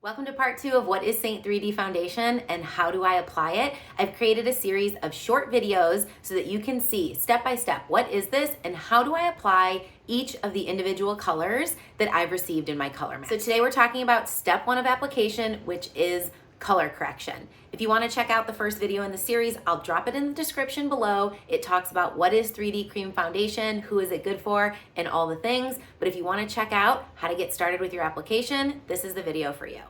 Welcome to part 2 of what is Seint 3D foundation and how do I apply it. I've created a series of short videos so that you can see step by step what is this and how do I apply each of the individual colors that I've received in my color map. So today we're talking about step 1 of application, which is color correction. If you want to check out the first video in the series, I'll drop it in the description below. It talks about what is 3D cream foundation, who is it good for, and all the things. But if you want to check out how to get started with your application, this is the video for you.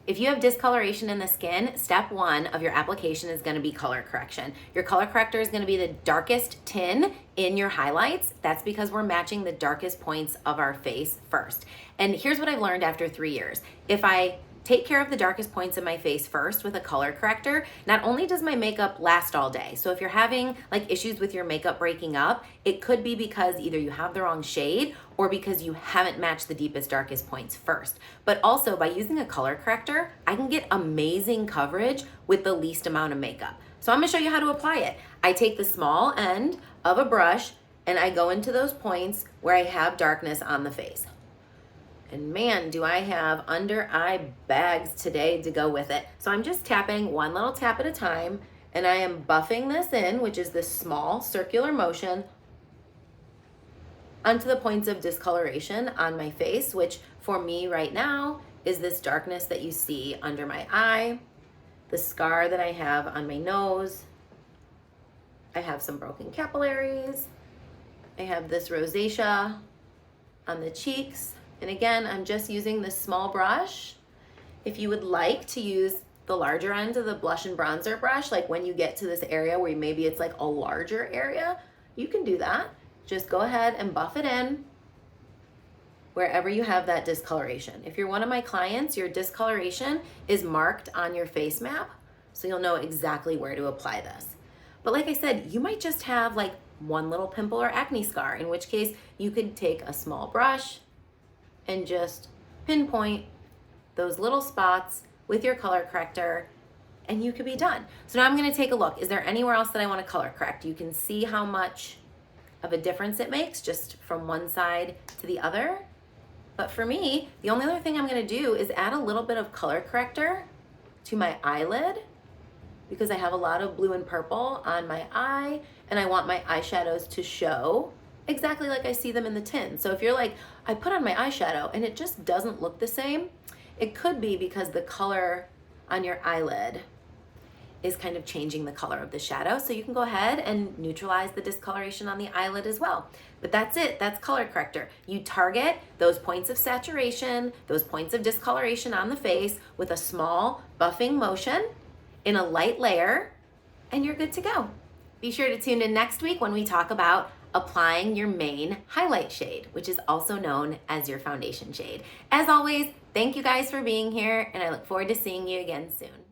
If you have discoloration in the skin, step 1 of your application is going to be color correction. Your color corrector is going to be the darkest tin in your highlights. That's because we're matching the darkest points of our face first. And here's what I've learned after 3 years. If I take care of the darkest points of my face first with a color corrector, not only does my makeup last all day, so if you're having like issues with your makeup breaking up, it could be because either you have the wrong shade or because you haven't matched the deepest, darkest points first. But also by using a color corrector, I can get amazing coverage with the least amount of makeup. So I'm gonna show you how to apply it. I take the small end of a brush and I go into those points where I have darkness on the face. And man, do I have under eye bags today to go with it. So I'm just tapping one little tap at a time, and I am buffing this in, which is this small circular motion, onto the points of discoloration on my face, which for me right now is this darkness that you see under my eye, the scar that I have on my nose. I have some broken capillaries. I have this rosacea on the cheeks. And again, I'm just using this small brush. If you would like to use the larger end of the blush and bronzer brush, like when you get to this area where maybe it's like a larger area, you can do that. Just go ahead and buff it in wherever you have that discoloration. If you're one of my clients, your discoloration is marked on your face map, so you'll know exactly where to apply this. But like I said, you might just have like one little pimple or acne scar, in which case you could take a small brush and just pinpoint those little spots with your color corrector and you could be done. So now I'm gonna take a look. Is there anywhere else that I wanna color correct? You can see how much of a difference it makes just from one side to the other. But for me, the only other thing I'm gonna do is add a little bit of color corrector to my eyelid because I have a lot of blue and purple on my eye and I want my eyeshadows to show exactly like I see them in the tin. So if you're like, I put on my eyeshadow and it just doesn't look the same, it could be because the color on your eyelid is kind of changing the color of the shadow. So you can go ahead and neutralize the discoloration on the eyelid as well. But that's it, that's color corrector. You target those points of saturation, those points of discoloration on the face with a small buffing motion in a light layer, and you're good to go. Be sure to tune in next week when we talk about applying your main highlight shade, which is also known as your foundation shade. As always, thank you guys for being here, and I look forward to seeing you again soon.